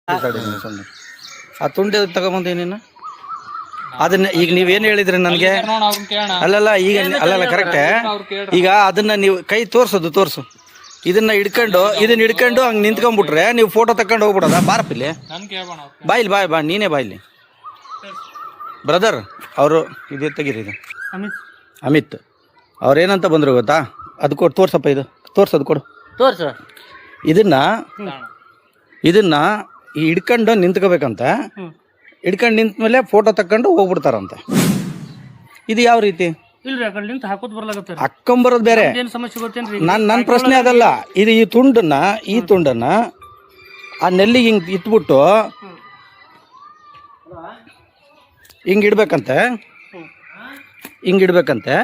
ಆ ತುಂಡೆ ತಗೊಂಬಂದಿ ನೀನು ಅದನ್ನ ಈಗ ನೀವೇನು ಹೇಳಿದ್ರಿ ನನಗೆ ಅಲ್ಲಲ್ಲ ಈಗ ಅಲ್ಲಲ್ಲ ಕರೆಕ್ಟೇ ಈಗ ಅದನ್ನ ನೀವು ಕೈ ತೋರ್ಸು ಇದನ್ನ ಹಿಡ್ಕೊಂಡು ಹಂಗೆ ನಿಂತ್ಕೊಂಡ್ಬಿಟ್ರೆ ನೀವು ಫೋಟೋ ತಕೊಂಡು ಹೋಗ್ಬಿಡೋದ ಬಾರಪ್ಪಿಲ್ಲಿ ಬಾಯಿಲಿ ಬಾ ನೀನೇ ಬಾಯಿಲಿ ಬ್ರದರ್ ಅವರು ಇದು ತೆಗೀರಿ ಇದು ಅಮಿತ್ ಅವ್ರೇನಂತ ಬಂದರು ಗೊತ್ತಾ ಅದು ಕೊಡು ತೋರ್ಸಪ್ಪ ಇದು ತೋರ್ಸೋದು ಕೊಡು ಇದನ್ನ ಹಿಡ್ಕೊಂಡು ನಿಂತ್ಕೋಬೇಕಂತ ಹಿಡ್ಕೊಂಡು ನಿಂತ ಮೇಲೆ ಫೋಟೋ ತಕೊಂಡು ಹೋಗ್ಬಿಡ್ತಾರಂತೆ ಇದು ಯಾವ ರೀತಿ ಹಾಕೊಂಬರೋದು ಬೇರೆ ನನ್ನ ಪ್ರಶ್ನೆ ಅದಲ್ಲ ಇದು ಈ ತುಂಡನ್ನ ಆ ನೆಲ್ಲಿಗೆ ಹಿಂಗೆ ಇಟ್ಬಿಟ್ಟು ಹಿಂಗಿಡ್ಬೇಕಂತೆ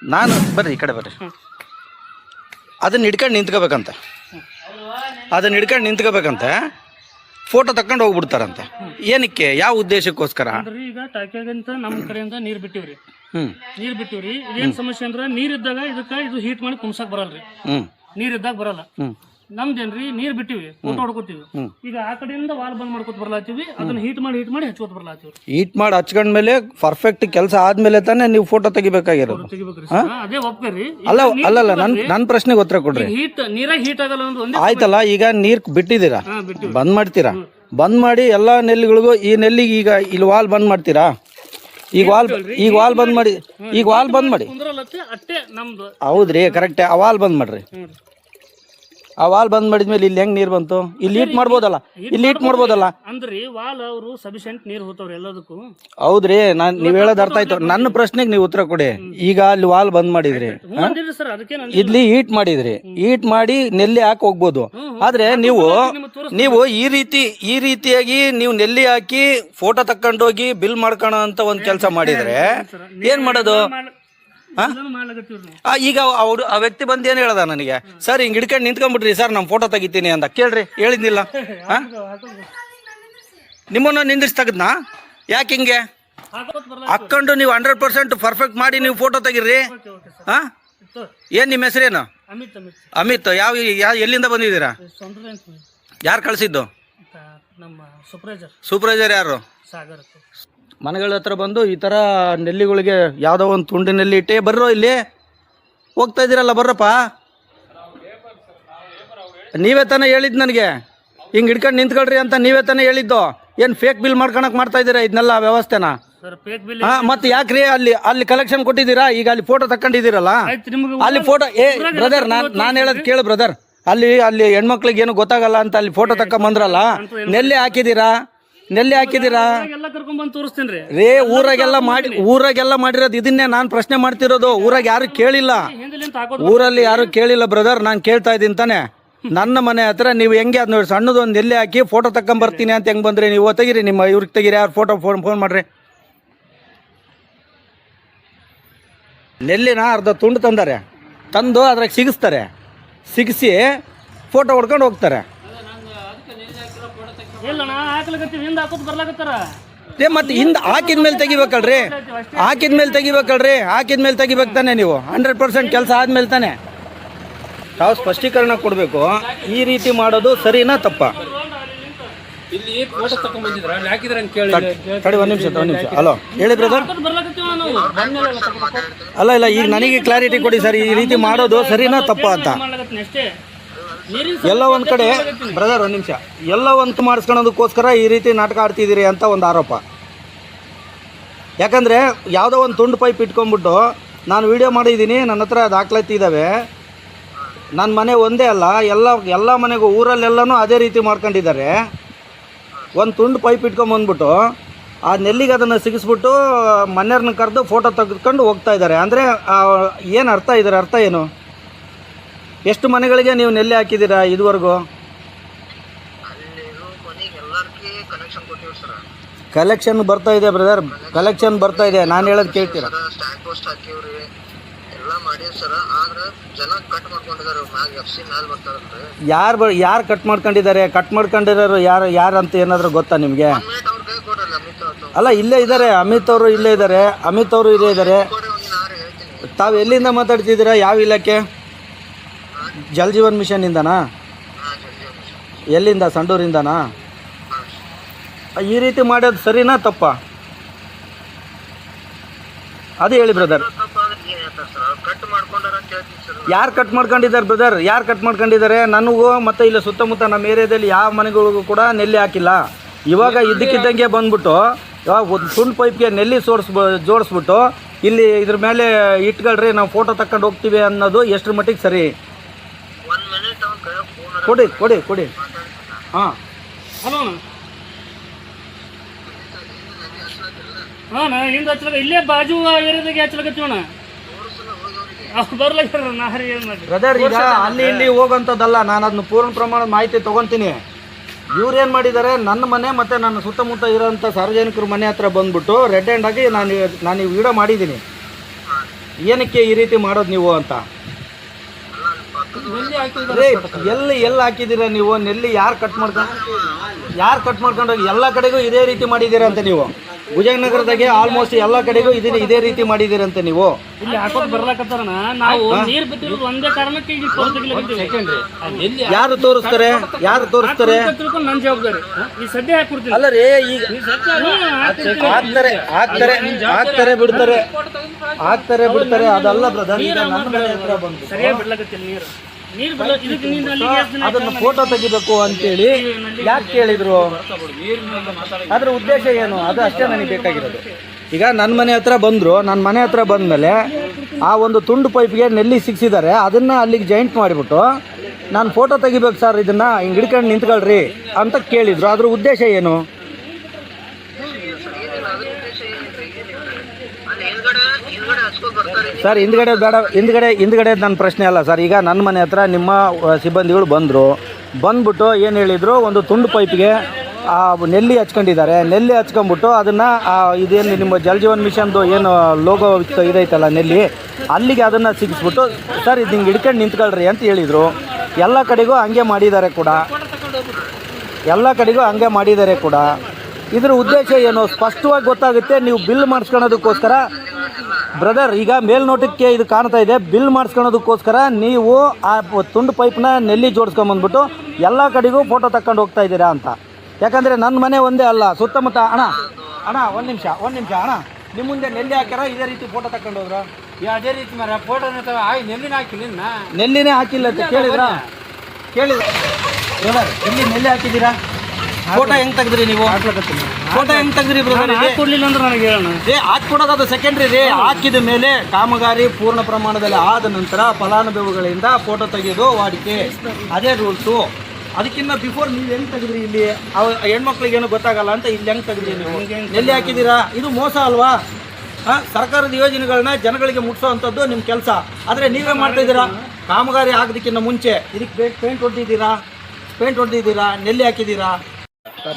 ನಾನು ಬರ್ರಿ ಈ ಕಡೆ ಬರ್ರಿ ಅದನ್ನ ಹಿಡ್ಕೊಂಡು ನಿಂತ್ಕೋಬೇಕಂತೆ ಫೋಟೋ ತಕೊಂಡು ಹೋಗ್ಬಿಡ್ತಾರಂತೆ ಏನಕ್ಕೆ ಯಾವ ಉದ್ದೇಶಕ್ಕೋಸ್ಕರ ಈಗ ಟಾಕ್ಯಾಗಂತ ನಮ್ಮ ಕಡೆಯಿಂದ ನೀರು ಬಿಟ್ಟಿವ್ರಿ ಇದೇನ್ ಸಮಸ್ಯೆ ಅಂದ್ರೆ ನೀರಿದ್ದಾಗ ಇದು ಹೀಟ್ ಮಾಡಿ ಕುಮ್ಸಕ್ ಬರಲ್ರಿ ನೀರಿದ್ದಾಗ ಬರಲ್ಲ ನಮ್ದೇನ್ರಿ ನೀರ್ ಬಿಟ್ಟಿವಿ ಫೋಟೋ ಹೊಡ್ಕೋತೀವಿ ಈಗ ಆ ಕಡೆಯಿಂದ ವಾಲ್ ಬಂದ್ ಮಾಡ್ಕೊತ ಬರ್ಲಾತೀವಿ ಅದನ್ನ ಹೀಟ್ ಮಾಡಿ ಹಚ್ಕೋತ ಬರ್ಲಾತೀವಿ ಹೀಟ್ ಮಾಡಿ ಹಚ್ಕೊಂಡ್ಮೇಲೆ ಪರ್ಫೆಕ್ಟ್ ಕೆಲಸ ಆದ್ಮೇಲೆ ತಾನೇ ನೀವು ಫೋಟೋ ತೆಗಿಬೇಕಾಗಿರೋದು ಅದೇ ಒಪ್ಕರಿ ಅಲ್ಲಲ್ಲ ನನ್ನ ಪ್ರಶ್ನೆಗೆ ಉತ್ತರ ಕೊಡ್ರಿ ನೀರಾಗ ಹೀಟ್ ಆಗಲ್ಲ ಒಂದು ಆಯ್ತಲ್ಲ ಈಗ ನೀರ್ ಬಿಟ್ಟಿದ್ದೀರಾ ಬಂದ್ ಮಾಡ್ತೀರಾ ಬಂದ್ ಮಾಡಿ ಎಲ್ಲಾ ನೆಲ್ಲಿಗಳಿಗೂ ಈ ನೆಲ್ಲಿಗೆ ಈಗ ಇಲ್ಲಿ ವಾಲ್ ಬಂದ್ ಮಾಡ್ತೀರಾ ಈಗ ವಾಲ್ ಬಂದ್ ಮಾಡಿ ಹೌದ್ರಿ ಕರೆಕ್ಟ್ ಆ ವಾಲ್ ಬಂದ್ ಮಾಡ್ರಿ ಆ ವಾಲ್ ಬಂದ್ ಮಾಡಿದ್ಮೇಲೆ ಇಲ್ಲಿ ಹೆಂಗ್ ನೀರ್ ಬಂತು ಇಲ್ಲಿ ಹೀಟ್ ಮಾಡ್ಬೋದಲ್ಲ ಅಂದ್ರಿ ವಾಲ್ ಅವರು ಸಫಿಶಿಯಂಟ್ ನೀರ್ ಹೋಗ್ತಾವ್ರಿ ಎಲ್ಲದಕ್ಕೂ ಹೌದ್ರಿ ನೀವ್ ಹೇಳೋದ್ ಅರ್ಥ ಆಯ್ತು ನನ್ನ ಪ್ರಶ್ನೆಗೆ ನೀವು ಉತ್ತರ ಕೊಡಿ ಈಗ ಅಲ್ಲಿ ವಾಲ್ ಬಂದ್ ಮಾಡಿದ್ರಿ ಇಲ್ಲಿ ಹೀಟ್ ಮಾಡಿ ನೆಲ್ಲಿ ಹಾಕಿ ಹೋಗ್ಬೋದು ಆದ್ರೆ ನೀವು ಈ ರೀತಿಯಾಗಿ ನೀವು ನೆಲ್ಲಿ ಹಾಕಿ ಫೋಟೋ ತಕೊಂಡೋಗಿ ಬಿಲ್ ಮಾಡ್ಕೊಳೋ ಅಂತ ಒಂದ್ ಕೆಲಸ ಮಾಡಿದ್ರೆ ಏನ್ ಮಾಡೋದು ಈಗ ಅವ್ರು ಆ ವ್ಯಕ್ತಿ ಬಂದು ಏನ್ ಹೇಳ್ದ ನನಗೆ ಸರ್ ಹಿಂಗ್ ಹಿಡ್ಕೊಂಡು ನಿಂತ್ಕೊಂಡ್ಬಿಟ್ರಿ ಸರ್ ನಮ್ ಫೋಟೋ ತೆಗಿತೀನಿ ಅಂತ ಕೇಳ್ರಿ ಹೇಳಿದ್ನಿಲ್ಲ ನಿಮ್ಮನ್ನ ನಿಂದಿಸಿ ತೆಗದ್ನಾ ಯಾಕೆ ಹಿಂಗೆ ಹಾಕೊಂಡು ನೀವು 100% ಪರ್ಫೆಕ್ಟ್ ಮಾಡಿ ನೀವು ಫೋಟೋ ತೆಗಿರಿ ಏನ್ ನಿಮ್ಮ ಹೆಸರೇನು ಅಮಿತ್ ಯಾವ ಎಲ್ಲಿಂದ ಬಂದಿದ್ದೀರಾ ಯಾರು ಕಳ್ಸಿದ್ದು ಸೂಪರ್ವೈಸರ್ ಯಾರು ಮನೆಗಳ ಹತ್ರ ಬಂದು ಈ ಥರ ನೆಲ್ಲಿಗಳಿಗೆ ಯಾವುದೋ ಒಂದು ತುಂಡು ನೆಲ್ಲಿ ಇಟ್ಟೆ ಬರ್ರೋ ಇಲ್ಲಿ ಹೋಗ್ತಾ ಇದ್ದೀರಲ್ಲ ಬರ್ರಪ್ಪ ನೀವೇ ತಾನೇ ಹೇಳಿದ್ದು ನನಗೆ ಹಿಂಗೆ ಹಿಡ್ಕೊಂಡು ನಿಂತ್ಕೊಳ್ರಿ ಅಂತ ನೀವೇ ತಾನೇ ಹೇಳಿದ್ದು ಏನು ಫೇಕ್ ಬಿಲ್ ಮಾಡ್ಕೊಳಕ್ ಮಾಡ್ತಾ ಇದ್ದೀರಾ ಇದನ್ನೆಲ್ಲ ವ್ಯವಸ್ಥೆನ ಮತ್ತೆ ಯಾಕ್ರಿ ಅಲ್ಲಿ ಕಲೆಕ್ಷನ್ ಕೊಟ್ಟಿದ್ದೀರಾ ಈಗ ಅಲ್ಲಿ ಫೋಟೋ ತಕೊಂಡಿದ್ದೀರಲ್ಲ ಅಲ್ಲಿ ಫೋಟೋ ಬ್ರದರ್ ನಾನು ಹೇಳೋದು ಕೇಳು ಬ್ರದರ್ ಅಲ್ಲಿ ಹೆಣ್ಮಕ್ಳಿಗೆ ಏನು ಗೊತ್ತಾಗಲ್ಲ ಅಂತ ಅಲ್ಲಿ ಫೋಟೋ ತಕೊಂಬಂದ್ರಲ್ಲ ನೆಲ್ಲಿ ಹಾಕಿದ್ದೀರಾ ರೇ ಊರಾಗೆಲ್ಲ ಮಾಡಿರೋದು ಇದನ್ನೇ ನಾನು ಪ್ರಶ್ನೆ ಮಾಡ್ತಿರೋದು ಊರಾಗ ಯಾರು ಕೇಳಿಲ್ಲ ಊರಲ್ಲಿ ಯಾರು ಕೇಳಿಲ್ಲ ಬ್ರದರ್ ನಾನು ಕೇಳ್ತಾ ಇದ್ದೀನಿ ತಾನೆ ನನ್ನ ಮನೆ ಹತ್ರ ನೀವು ಹೆಂಗೆ ಅದ್ ನೋಡಿ ಸಣ್ಣದೊಂದು ನೆಲ್ಲಿ ಹಾಕಿ ಫೋಟೋ ತಕೊಂಬರ್ತೀನಿ ಅಂತ ಹೆಂಗ್ ಬಂದ್ರಿ ನೀವು ತೆಗಿರಿ ನಿಮ್ಮ ಇವ್ರಿಗೆ ತೆಗಿರಿ ಯಾರು ಫೋನ್ ಮಾಡ್ರಿ ನೆಲ್ಲಿನ ಅರ್ಧ ತುಂಡು ತಂದು ಅದ್ರಾಗ ಸಿಗಿಸಿ ಫೋಟೋ ಹೊಡ್ಕೊಂಡು ಹೋಗ್ತಾರೆ ಮತ್ತೆ ಹಿಂದೆ ಹಾಕಿದ್ಮೇಲೆ ತೆಗಿಬೇಕು ತಾನೆ ನೀವು 100% ಕೆಲಸ ಆದ್ಮೇಲೆ ತಾನೆ ತಾವು ಸ್ಪಷ್ಟೀಕರಣ ಕೊಡಬೇಕು ಈ ರೀತಿ ಮಾಡೋದು ಸರಿನಾ ತಪ್ಪ ಒಂದು ನಿಮಿಷ ಹಲೋ ಹೇಳಿ ಬ್ರದರ್ ಅಲ್ಲ ಈಗ ನನಗೆ ಕ್ಲಾರಿಟಿ ಕೊಡಿ ಸರ್ ಈ ರೀತಿ ಮಾಡೋದು ಸರಿನಾ ತಪ್ಪ ಅಂತ ಎಲ್ಲ ಒಂದು ಕಡೆ ಬ್ರದರ್ ಒಂದು ನಿಮಿಷ ಎಲ್ಲ ಒಂದು ಮಾಡಿಸ್ಕೊಳ್ಳೋದಕ್ಕೋಸ್ಕರ ಈ ರೀತಿ ನಾಟಕ ಆಡ್ತಿದ್ದೀರಿ ಅಂತ ಒಂದು ಆರೋಪ ಯಾಕಂದರೆ ಯಾವುದೋ ಒಂದು ತುಂಡು ಪೈಪ್ ಇಟ್ಕೊಂಡ್ಬಿಟ್ಟು ನಾನು ವಿಡಿಯೋ ಮಾಡಿದ್ದೀನಿ ನನ್ನ ಹತ್ರ ದಾಖಲಾತಿ ಇದ್ದಾವೆ ನನ್ನ ಮನೆ ಒಂದೇ ಅಲ್ಲ ಎಲ್ಲ ಮನೆಗೂ ಊರಲ್ಲೆಲ್ಲನೂ ಅದೇ ರೀತಿ ಮಾಡ್ಕೊಂಡಿದ್ದಾರೆ ಒಂದು ತುಂಡು ಪೈಪ್ ಇಟ್ಕೊಂಬಂದ್ಬಿಟ್ಟು ಆ ನೆಲ್ಲಿಗೆ ಅದನ್ನು ಸಿಗಿಸ್ಬಿಟ್ಟು ಮನೆಯವ್ರನ್ನ ಕರೆದು ಫೋಟೋ ತೆಗೆದುಕೊಂಡು ಹೋಗ್ತಾ ಇದ್ದಾರೆ ಅಂದರೆ ಏನು ಅರ್ಥ ಏನು ಎಷ್ಟು ಮನೆಗಳಿಗೆ ನೀವು ನೆಲ್ಲಿ ಹಾಕಿದ್ದೀರಾ ಇದುವರೆಗೂ ಕಲೆಕ್ಷನ್ ಬರ್ತಾ ಇದೆ ಬ್ರದರ್ ನಾನು ಹೇಳೋದು ಕೇಳ್ತೀರಾ ಯಾರು ಕಟ್ ಮಾಡ್ಕೊಂಡಿರೋರು ಯಾರು ಅಂತ ಏನಾದರೂ ಗೊತ್ತಾ ನಿಮಗೆ ಅಲ್ಲ ಇಲ್ಲೇ ಇದ್ದಾರೆ ಅಮಿತ್ ಅವರು ಇಲ್ಲೇ ಇದ್ದಾರೆ ತಾವು ಎಲ್ಲಿಂದ ಮಾತಾಡ್ತಿದ್ದೀರಾ ಯಾವ ಇಲಾಖೆ ಜಲ್ ಜೀವನ್ ಮಿಷನ್ ಇಂದನಾ ಎಲ್ಲಿಂದ ಸಂಡೂರಿಂದನಾ ಈ ರೀತಿ ಮಾಡೋದು ಸರಿನಾ ತಪ್ಪಾ ಅದು ಹೇಳಿ ಬ್ರದರ್. ಯಾರು ಕಟ್ ಮಾಡ್ಕೊಂಡಿದ್ದಾರೆ ಬ್ರದರ್? ಯಾರು ಕಟ್ ಮಾಡ್ಕೊಂಡಿದ್ದಾರೆ? ನನಗೂ ಮತ್ತು ಇಲ್ಲಿ ಸುತ್ತಮುತ್ತ ನಮ್ಮ ಏರಿಯಾದಲ್ಲಿ ಯಾವ ಮನೆಗಳಿಗೂ ಕೂಡ ನೆಲ್ಲಿ ಹಾಕಿಲ್ಲ. ಇವಾಗ ಇದ್ದಕ್ಕಿದ್ದಂಗೆ ಬಂದ್ಬಿಟ್ಟು ಒಂದು ತುಂಡು ಪೈಪ್ಗೆ ನೆಲ್ಲಿ ಜೋಡಿಸ್ಬಿಟ್ಟು ಇಲ್ಲಿ ಇದ್ರ ಮೇಲೆ ಇಟ್ಕೊಳ್ರಿ ನಾವು ಫೋಟೋ ತಕೊಂಡು ಹೋಗ್ತೀವಿ ಅನ್ನೋದು ಎಷ್ಟರ ಮಟ್ಟಿಗೆ ಸರಿ? ಕೊಡಿ ಕೊಡಿ ಕೊಡಿ. ಹಾಂ ಹಲೋ ಹಾಂ ಹಿಂದೆ ಹಚ್ಚಲ ಇಲ್ಲೇ ಬಾಜು ಏರಿಯಾದಾಗೆ ಹಚ್ಚಲಕತ್ತೀವಣ್ಣ ಬರ್ಲಾಗ್ಯಾರ ನಾರಿ ಏನು ಮಾಡಿ ಬ್ರದರ್. ಈಗ ಅಲ್ಲಿ ಇಲ್ಲಿ ಹೋಗೋಂಥದ್ದಲ್ಲ, ನಾನು ಅದನ್ನ ಪೂರ್ಣ ಪ್ರಮಾಣದ ಮಾಹಿತಿ ತೊಗೊತೀನಿ. ಇವ್ರೇನು ಮಾಡಿದ್ದಾರೆ, ನನ್ನ ಮನೆ ಮತ್ತು ನನ್ನ ಸುತ್ತಮುತ್ತ ಇರೋಂಥ ಸಾರ್ವಜನಿಕರ ಮನೆ ಹತ್ರ ಬಂದ್ಬಿಟ್ಟು ರೆಡ್ ಹ್ಯಾಂಡ್ ಆಗಿ ನಾನು ಈ ವಿಡಿಯೋ ಮಾಡಿದ್ದೀನಿ. ಏನಕ್ಕೆ ಈ ರೀತಿ ಮಾಡೋದು ನೀವು ಅಂತ. ಎಲ್ಲಿ ಹಾಕಿದ್ದೀರಾ ನೀವು ನೆಲ್ಲಿ? ಯಾರು ಕಟ್ ಮಾಡ್ಕೊಂಡೋಗಿ ಎಲ್ಲ ಕಡೆಗೂ ಇದೇ ರೀತಿ ಮಾಡಿದ್ದೀರಾ ಅಂತ ನೀವು. ಭುಜನಗರದಾಗೆ ಆಲ್ಮೋಸ್ಟ್ ಎಲ್ಲ ಕಡೆಗೂ ಇದೇ ರೀತಿ ಮಾಡಿದ್ದೀರಂತೆ ನೀವು. ಇಲ್ಲಿ ಹಾಕೋದು ಬರ್ಲಾಕತ್ತಾರಣ ನಾವು ನೀರು ಬಿಟ್ಟಿರೋದು ಒಂದೇ ಕಾರಣಕ್ಕೆ ಈಗ ಯಾರು ತೋರಿಸ್ತಾರೆ? ತಿಳ್ಕೊಂಡು ನನ್ನ ಜವಾಬ್ದಾರಿ ಈ ಸದ್ಯ ಹಾಕ್ಬಿಡ್ತೀನಿ. ಅಲ್ಲ ರೀ, ಈಗ ಆಗ್ತಾರೆ ಬಿಡ್ತಾರೆ ಅದಲ್ಲ ಬ್ರದರ್. ಈಗ ನನ್ನ ಮನೆ ಹತ್ರ ಬಂದು ಸರಿಯಾಗಿ ಬಿಡ್ಲಾಕತ್ತಿಲ್ಲ ನೀರು ಅದನ್ನು ಫೋಟೋ ತೆಗಿಬೇಕು ಅಂತೇಳಿ ಯಾಕೆ ಕೇಳಿದ್ರು? ಅದ್ರ ಉದ್ದೇಶ ಏನು? ಅದು ಅಷ್ಟೇ ನನಗೆ ಬೇಕಾಗಿರೋದು. ಈಗ ನನ್ನ ಮನೆ ಹತ್ರ ಬಂದರು, ನನ್ನ ಮನೆ ಹತ್ರ ಬಂದಮೇಲೆ ಆ ಒಂದು ತುಂಡು ಪೈಪ್ಗೆ ನೆಲ್ಲಿ ಸಿಕ್ಸಿದ್ದಾರೆ, ಅದನ್ನು ಅಲ್ಲಿಗೆ ಜಾಯಿಂಟ್ ಮಾಡಿಬಿಟ್ಟು ನಾನು ಫೋಟೋ ತೆಗಿಬೇಕು ಸರ್, ಇದನ್ನು ಹಿಂಗೆ ಹಿಡ್ಕೊಂಡು ನಿಂತ್ಕೊಳ್ರಿ ಅಂತ ಕೇಳಿದರು. ಅದ್ರ ಉದ್ದೇಶ ಏನು? ಸರ್ ಹಿಂದ್ಗಡೆ ಬೇಡ, ಹಿಂದ್ಗಡೆ ನನ್ನ ಪ್ರಶ್ನೆ ಅಲ್ಲ ಸರ್. ಈಗ ನನ್ನ ಮನೆ ಹತ್ರ ನಿಮ್ಮ ಸಿಬ್ಬಂದಿಗಳು ಬಂದ್ಬಿಟ್ಟು ಏನು ಹೇಳಿದರು, ಒಂದು ತುಂಡು ಪೈಪ್ಗೆ ನೆಲ್ಲಿ ಹಚ್ಕೊಂಡಿದ್ದಾರೆ. ನೆಲ್ಲಿ ಹಚ್ಕೊಂಡ್ಬಿಟ್ಟು ಅದನ್ನು ಇದೇನು ನಿಮ್ಮ ಜಲ್ ಜೀವನ್ ಮಿಷನ್ದು ಏನು ಲೋಗೋ ಇದೈತಲ್ಲ ನೆಲ್ಲಿ, ಅಲ್ಲಿಗೆ ಅದನ್ನು ಸಿಗಿಸ್ಬಿಟ್ಟು ಸರ್ ಇದು ಹಿಂಗೆ ಹಿಡ್ಕೊಂಡು ನಿಂತ್ಕೊಳ್ರಿ ಅಂತ ಹೇಳಿದರು. ಎಲ್ಲ ಕಡೆಗೂ ಹಂಗೆ ಮಾಡಿದ್ದಾರೆ ಕೂಡ. ಇದ್ರ ಉದ್ದೇಶ ಏನು ಸ್ಪಷ್ಟವಾಗಿ ಗೊತ್ತಾಗುತ್ತೆ. ನೀವು ಬಿಲ್ ಮಾಡಿಸ್ಕೊಳ್ಳೋದಕ್ಕೋಸ್ಕರ ಬ್ರದರ್, ಈಗ ಮೇಲ್ನೋಟಕ್ಕೆ ಇದು ಕಾಣ್ತಾ ಇದೆ, ಬಿಲ್ ಮಾಡಿಸ್ಕೊಳ್ಳೋದಕ್ಕೋಸ್ಕರ ನೀವು ಆ ತುಂಡು ಪೈಪ್ನ ನೆಲ್ಲಿ ಜೋಡಿಸ್ಕೊಂಬಂದ್ಬಿಟ್ಟು ಎಲ್ಲ ಕಡೆಗೂ ಫೋಟೋ ತಗೊಂಡು ಹೋಗ್ತಾ ಇದ್ದೀರಾ ಅಂತ. ಯಾಕಂದರೆ ನನ್ನ ಮನೆ ಒಂದೇ ಅಲ್ಲ, ಸುತ್ತಮುತ್ತ ಅಣ್ಣ ಒಂದು ನಿಮಿಷ ಅಣ್ಣ, ನಿಮ್ಮ ಮುಂದೆ ನೆಲ್ಲಿ ಹಾಕ್ಯಾರ ಇದೇ ರೀತಿ ಫೋಟೋ ತಗೊಂಡು ಹೋದ್ರ? ಅದೇ ರೀತಿ ಮರ ಫೋಟೋ ನೆಲ್ಲಿನೇ ಹಾಕಿಲ್ಲ ಅಂತ ಕೇಳಿದ್ರ ಬ್ರದರ್? ಇಲ್ಲಿ ನೆಲ್ಲಿ ಹಾಕಿದ್ದೀರಾ? ಫೋಟೋ ಹೆಂಗೆ ತೆಗೆದ್ರಿ ನೀವು? ಫೋಟೋ ಹೆಂಗೆ ತೆಗೆದ್ರಿ ಬ್ರದರ್? ಕೊಡ್ಲಿಲ್ಲ ಅಂದ್ರೆ ನನಗೆ ಹೇಳೋಣ. ಹಾಕ್ಕೊಡೋದು ಅದು ಸೆಕೆಂಡ್ರಿ ರೀ. ಹಾಕಿದ ಮೇಲೆ ಕಾಮಗಾರಿ ಪೂರ್ಣ ಪ್ರಮಾಣದಲ್ಲಿ ಆದ ನಂತರ ಫಲಾನುಭವಿಗಳಿಂದ ಫೋಟೋ ತೆಗೆಯೋದು ವಾಡಿಕೆ, ಅದೇ ರೂಲ್ಸು. ಅದಕ್ಕಿಂತ ಬಿಫೋರ್ ನೀವು ಹೆಂಗೆ ತೆಗೆದ್ರಿ? ಇಲ್ಲಿ ಹೆಣ್ಮಕ್ಳಿಗೇನು ಗೊತ್ತಾಗಲ್ಲ ಅಂತ ಇಲ್ಲಿ ಹೆಂಗೆ ತೆಗೆದ್ರಿ ನೀವು? ಎಲ್ಲಿ ಹಾಕಿದ್ದೀರಾ? ಇದು ಮೋಸ ಅಲ್ವಾ? ಸರ್ಕಾರದ ಯೋಜನೆಗಳನ್ನ ಜನಗಳಿಗೆ ಮುಟ್ಸೋ ಅಂಥದ್ದು ನಿಮ್ಮ ಕೆಲಸ. ಆದರೆ ನೀವೇ ಮಾಡ್ತಾ ಇದ್ದೀರಾ. ಕಾಮಗಾರಿ ಆಗೋದಕ್ಕಿಂತ ಮುಂಚೆ ಇದಕ್ಕೆ ಪೇಂಟ್ ಹೊಡೆದಿದ್ದೀರಾ, ನೆಲ್ಲಿ ಹಾಕಿದ್ದೀರಾ.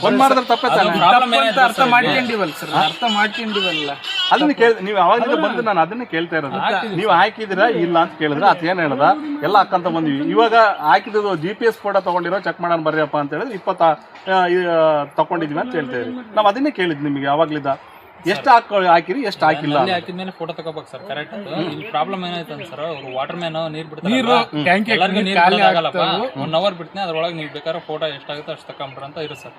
ಬಂದ್ ಮಾಡಿದ್ರೆ ಅರ್ಥ ಮಾಡ್ಕೊಂಡಿವಲ್ಲ. ಅದನ್ನ ನೀವು ಅವಾಗಿಂದ ಬಂದು ನಾನು ಅದನ್ನೇ ಕೇಳ್ತಾ ಇರೋದು. ನೀವು ಹಾಕಿದಿರಾ ಇಲ್ಲ ಅಂತ ಕೇಳಿದ್ರೆ ಅದ್ ಏನ್ ಹೇಳ್ದ, ಎಲ್ಲ ಹಾಕಂತ ಬಂದಿವಿ. ಇವಾಗ ಹಾಕಿದ್ದು GPS ಫೋಟೋ ತಗೊಂಡಿರೋ ಚೆಕ್ ಮಾಡೋಣ ಬರ್ರಿಯಪ್ಪ ಅಂತ ಹೇಳಿದ್ರೆ 20 ತಗೊಂಡಿದ್ವಿ ಅಂತ ಹೇಳ್ತಾ ಇದ್ರಿ. ನಾವು ಅದನ್ನೇ ಕೇಳಿದ್ವಿ ನಿಮಗೆ ಅವಾಗ್ಲಿದ್ದ. ಎಷ್ಟು ಹಾಕಿರಿ, ಎಷ್ಟು ಹಾಕಿಲ್ಲ ಹಾಕಿದ್ಮೇಲೆ ಫೋಟೋ ತಗೋಬೇಕು ಸರ್. ಕರೆಕ್ಟ್. ಇಲ್ಲಿ ಪ್ರಾಬ್ಲಮ್ ಏನಾಯ್ತು ಅಂತ ಸರ್, ಅವ್ರು ವಾಟರ್ ಮ್ಯಾನ್ ನೀರ್ ಬಿಡ್ತಾರೆ, ಆಗಲ್ಲಪ್ಪ 1 hour ಬಿಡ್ತೀನಿ, ಅದ್ರೊಳಗೆ ನೀವು ಬೇಕಾದ್ರೆ ಫೋಟೋ ಎಷ್ಟಾಗುತ್ತೆ ಅಷ್ಟು ತಕೊಂಡ್ರ ಅಂತ ಇರುತ್ತೆ ಸರ್.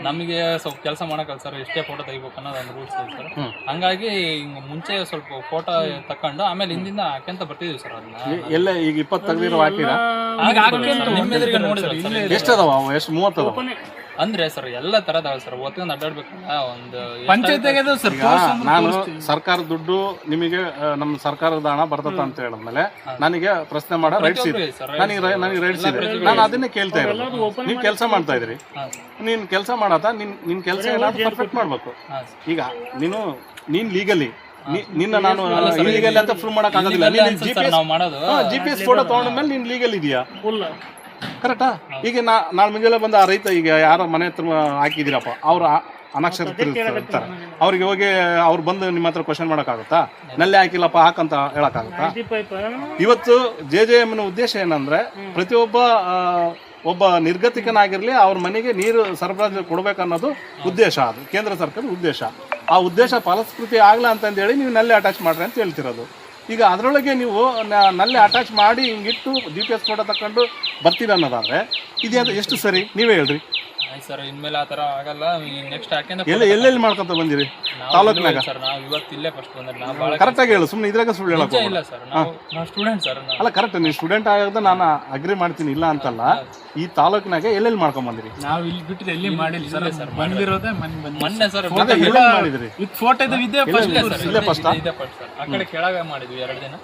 ನಮಗೆ ಸ್ವಲ್ಪ ಕೆಲಸ ಮಾಡಕ್ಕಲ್ಲ ಸರ್, ಎಷ್ಟೇ ಫೋಟೋ ತೆಗಿಬೇಕು ಅನ್ನೋದು ಒಂದು ರೂಲ್ಸ್ ಇದೆ ಸರ್. ಹಂಗಾಗಿ ಹಿಂಗ ಮುಂಚೆ ಸ್ವಲ್ಪ ಫೋಟೋ ತಕೊಂಡು ಆಮೇಲೆ ಹಿಂದಿಂದ ಹಾಕಂತ ಬರ್ತಿದ್ವಿ ಸರ್. ಅದನ್ನ ಎಲ್ಲ ಈಗ 20 ತೆಗ್ದಿರೋ ಹಾಕಿರಾ? ನಿಮ್ಮ ಎದುರಿಗೆ ನೋಡಿದ್ರೆ ಎಷ್ಟು ಅದಾವ? ಎಷ್ಟು 30 ಅದಾವ ಅಂದ್ರೆ ಸರ್ ಎಲ್ಲ ತರದಾವ ಸರ್. ಒತ್ಕೊಂಡ್ ಅಡ್ಡಾಡ್ಬೇಕಲ್ಲ ಒಂದು ಪಂಚಾಯತ್ ಸರ್. ನಾನು ಸರ್ಕಾರದ ದುಡ್ಡು ನಿಮಗೆ ನಮ್ಮ ಸರ್ಕಾರದ ಹಣ ಬರ್ತದ ಅಂತ ಹೇಳಿದ್ಮೇಲೆ ನನಗೆ ಪ್ರಶ್ನೆ ಮಾಡೋ ರೈಟ್ಸ್ ಇದೆ, ನನಗೆ ರೈಟ್ಸ್ ಇದೆ. ನಾನು ಅದನ್ನೇ ಕೇಳ್ತಾ ಇರೋದು. ನೀವು ಕೆಲಸ ಮಾಡ್ತಾ ಇದ್ರಿ, ನೀನ್ ಕೆಲಸ ಮಾಡತ್ತ ನಿನ್ ಕೆಲಸ ಏನಾದ್ರು ಪರ್ಫೆಕ್ಟ್ ಮಾಡ್ಬೇಕು. ಈಗ ನೀನ್ ಲೀಗಲಿ ನಿನ್ನ ನಾನು ಇಲ್ಲಿಗಲ್ಲಿ ಅಂತ ಪ್ರೂವ್ ಮಾಡಕ್ ಆಗೋದಿಲ್ಲ. GPS ಫೋಟೋ ತಗೊಂಡ್ಮೇಲೆ ನೀನ್ ಲೀಗಲ್ ಇದೆಯಾ? ಕರೆಕ್ಟಾ? ಈಗ ನಾಳೆ ಮುಂಜಾನೆ ಬಂದ ಆ ರೈತ ಈಗ ಯಾರ ಮನೆ ಹತ್ರ ಹಾಕಿದಿರಪ್ಪ, ಅವ್ರು ಅನಕ್ಷರಸ್ಥರಿರ್ತಾರೆ, ಅವ್ರಿಗೆ ಹೋಗಿ ಅವ್ರು ಬಂದು ನಿಮ್ಮ ಹತ್ರ ಕ್ವಶನ್ ಮಾಡೋಕ್ಕಾಗುತ್ತಾ? ನಲ್ಲಿ ಹಾಕಿಲ್ಲಪ್ಪ ಹಾಕಂತ ಹೇಳಕ್ಕಾಗುತ್ತಾ? ಇವತ್ತು JJM ಉದ್ದೇಶ ಏನಂದ್ರೆ ಒಬ್ಬ ನಿರ್ಗತಿಕನಾಗಿರ್ಲಿ ಅವ್ರ ಮನೆಗೆ ನೀರು ಸರಬರಾಜು ಕೊಡ್ಬೇಕನ್ನೋದು ಉದ್ದೇಶ. ಅದು ಕೇಂದ್ರ ಸರ್ಕಾರದ ಉದ್ದೇಶ. ಆ ಉದ್ದೇಶ ಫಲಸ್ಕೃತಿ ಆಗ್ಲ ಅಂತಂದೇಳಿ ನೀವು ನಲ್ಲಿ ಅಟ್ಯಾಚ್ ಮಾಡ್ರಿ ಅಂತ ಹೇಳ್ತಿರೋದು. ಈಗ ಅದರೊಳಗೆ ನೀವು ನಲ್ಲಿ ಅಟ್ಯಾಚ್ ಮಾಡಿ ಹಿಂಗಿಟ್ಟು GPS ಫೋಟೋ ತಕೊಂಡು ಬರ್ತೀರ ಅನ್ನೋದಾದ್ರೆ ಇದು ಎಷ್ಟು ಸರಿ? ನೀವೇ ಹೇಳ್ರಿ. ಆಯ್ತು ಸರ್ ಇನ್ಮೇಲೆ ಆ ಥರ ಆಗಲ್ಲ ನೆಕ್ಸ್ಟ್ ಯಾಕೆಂದ್ರೆ ಎಲ್ಲೆಲ್ಲಿ ಮಾಡ್ಕೊಂತ ಬಂದಿರಿ ತಾಲೂಕಿನಾಗ? ಸರ್ ನಾವು ಇವತ್ತು ಇಲ್ಲೇ ಫಸ್ಟ್ ಬಂದ್ರೆ ನಾವು ಭಾಳ ಕರೆಕ್ಟಾಗಿ ಹೇಳು, ಸುಮ್ಮನೆ ಇದ್ರಾಗ ಸುಳ್ಳು ಹೇಳಕ್ ಹೋಗ್ಬೇಡ. ಇಲ್ಲ ಸರ್ ನಾವು ಸ್ಟೂಡೆಂಟ್ ಸರ್ ಅಲ್ಲ ಕರೆಕ್ಟ್, ನೀವು ಸ್ಟೂಡೆಂಟ್ ಆಗೋದು ನಾನು ಅಗ್ರಿ ಮಾಡ್ತೀನಿ, ಇಲ್ಲ ಅಂತಲ್ಲ. ಈ ತಾಲೂಕಿನಾಗ ಎಲ್ಲೆಲ್ಲಿ ಮಾಡ್ಕೊಂಡ್ ಬಂದಿರಿ? ನಾವು ಇಲ್ಲಿ ಬಿಟ್ಟರೆ ಎಲ್ಲಿ ಮಾಡಿಲ್ಲ ಸರ್, ಬಂದಿರೋದೇ ಮೊನ್ನೆ ಸರ್ ಎಲ್ಲೆಲ್ಲಿ ಮಾಡಿದ್ರಿ? ವಿತ್ ಫೋಟೋ ಇದೆ ಇಲ್ಲೇ ಫಸ್ಟ್ ಇದೆ ಫಸ್ಟ್ ಸರ್. ಆ ಕಡೆ ಕೆಳಗೆ ಮಾಡಿದ್ವಿ 2 ದಿನ.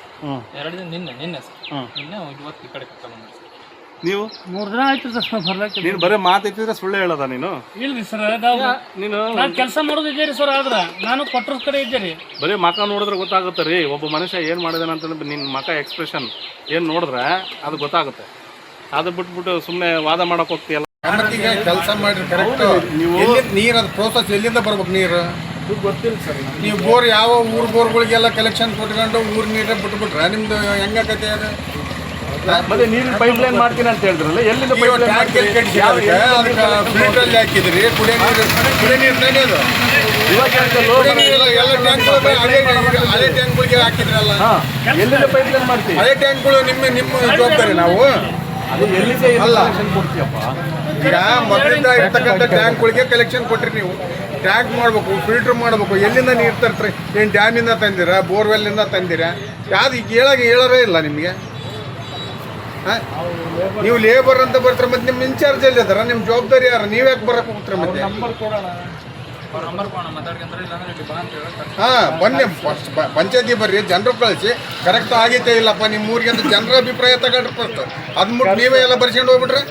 2 ದಿನ ನಿನ್ನೆ ಸರ್, ನಿನ್ನೆ ಇವತ್ತು ಈ ಕಡೆ ಕರ್ಕೊಂಡ್ ಬಂದ್ರಿ ಸರ್. ನೀವು 3 ದಿನ ಆಯ್ತು ಸರ್ ಬರ್ಲಕ್ಕೆ. ನೀನು ಬರೀ ಮಾತೈತಿದ್ರೆ ಸುಳ್ಳು ಹೇಳದ ನೀನು? ಇಲ್ರಿ ಸರ್ ನೀನು ನಾನು ಕೆಲಸ ಮಾಡೋದು ಇದ್ದೀರಿ ಸರ್, ಆದ್ರ ನಾನು ಕೊಟ್ಟರ ಕಡೆ ಇದ್ದೀರಿ. ಬರೀ ಮಕ ನೋಡಿದ್ರೆ ಗೊತ್ತಾಗುತ್ತೆ ರೀ ಒಬ್ಬ ಮನುಷ್ಯ ಏನು ಮಾಡಿದಾನೆ ಅಂತಂದ್ರೆ. ನಿನ್ನ ಮಕ ಎಕ್ಸ್ಪ್ರೆಷನ್ ಏನು ನೋಡಿದ್ರೆ ಅದು ಗೊತ್ತಾಗುತ್ತೆ. ಅದು ಬಿಟ್ಬಿಟ್ಟು ಸುಮ್ಮನೆ ವಾದ ಮಾಡಕ್ ಹೋಗ್ತೀಯಲ್ಲ. ಕೆಲಸ ಮಾಡ್ರಿ ಕರೆಕ್ಟ್. ನೀವು ನೀರು ಅದು ಪ್ರೋಸೆಸ್ ಎಲ್ಲಿಂದ ಬರ್ಬೇಕು ನೀರು? ಗೊತ್ತಿಲ್ಲ ಸರ್. ನೀವು ಬೋರ್ ಯಾವ ಬೋರ್ಗಳಿಗೆಲ್ಲ ಕಲೆಕ್ಷನ್ ಕೊಟ್ಕೊಂಡು ಊರ್ ನೀರೇ ಬಿಟ್ಬಿಟ್ರೆ ನಿಮ್ದು ಹೆಂಗಾಕತೆ ಅದು? ಮತ್ತೆ ನೀರಿನ ಪೈಪ್ ಲೈನ್ ಮಾಡ್ತೀನಿ ಅಂತ ಹೇಳಿದ್ರಲ್ಲ, ಎಲ್ಲಿಂದ ಪೈಪ್ ಲೈನ್ ಟ್ಯಾಂಕ್ ಕಟ್ಸಿ ಅದಕ್ಕೆ ಫಿಲ್ಟ್ರಲ್ಲಿ ಹಾಕಿದ್ರಿ. ಕುಡಿಯೋ ನೀರು ತಾನೇ ಅದು. ಕುಡಿಯೋ ನೀರೆಲ್ಲ ಎಲ್ಲ ಟ್ಯಾಂಕ್ಗಳು ಹಳೆ ಟ್ಯಾಂಕ್ಗಳಿಗೆ ಹಾಕಿದ್ರಲ್ಲ, ಎಲ್ಲಿಂದ ಪೈಪ್ ಲೈನ್ ಮಾಡ್ತೀವಿ? ಹಳೆ ಟ್ಯಾಂಕ್ಗಳು ನಿಮ್ಮ ಜವಾಬ್ದಾರಿ. ನಾವು ಅಲ್ಲ ಕೊಡ್ತೀಯಪ್ಪ. ಈಗ ಮೊದಲಿಂದ ಇರ್ತಕ್ಕಂಥ ಟ್ಯಾಂಕ್ಗಳಿಗೆ ಕಲೆಕ್ಷನ್ ಕೊಟ್ರಿ. ನೀವು ಟ್ಯಾಂಕ್ ಮಾಡಬೇಕು, ಫಿಲ್ಟರ್ ಮಾಡಬೇಕು. ಎಲ್ಲಿಂದ ನೀರು ತರ್ತೀರಿ? ಏನು ಡ್ಯಾಮಿಂದ ತಂದಿರಾ, ಬೋರ್ವೆಲ್ಲಿಂದ ತಂದಿರಾ? ಯಾವ್ದು ಈಗ ಹೇಳೋರೇ ಇಲ್ಲ ನಿಮಗೆ. ನೀವು ಲೇಬರ್ ಅಂತ ಬರ್ತೀರ, ಮತ್ತೆ ನಿಮ್ಮ ಇನ್ಚಾರ್ಜ್ ಎಲ್ಲಿ ಅದಾರ? ನಿಮ್ಮ ಜವಾಬ್ದಾರಿ ಯಾರು? ನೀವ್ಯಾಕೆ ಬರಕ್ಕೆ ಹೋಗ್ತೀರ ಮತ್ತೆ? ಬನ್ನಿ ಪಂಚಾಯತಿ ಬರ್ರಿ, ಜನರು ಕಳಿಸಿ ಕರೆಕ್ಟ್ ಆಗೈತೆ ಇಲ್ಲಪ್ಪ ನಿಮ್ಮ ಊರಿಗೆ ಅಂತ ಜನರ ಅಭಿಪ್ರಾಯ ತಗೊಂಡ್ರೆ ಫಸ್ಟ್. ಅದ್ ಮುಟ್ಟು ನೀವೇ ಎಲ್ಲ ಬರ್ಸ್ಕೊಂಡು ಹೋಗ್ಬಿಟ್ರೆ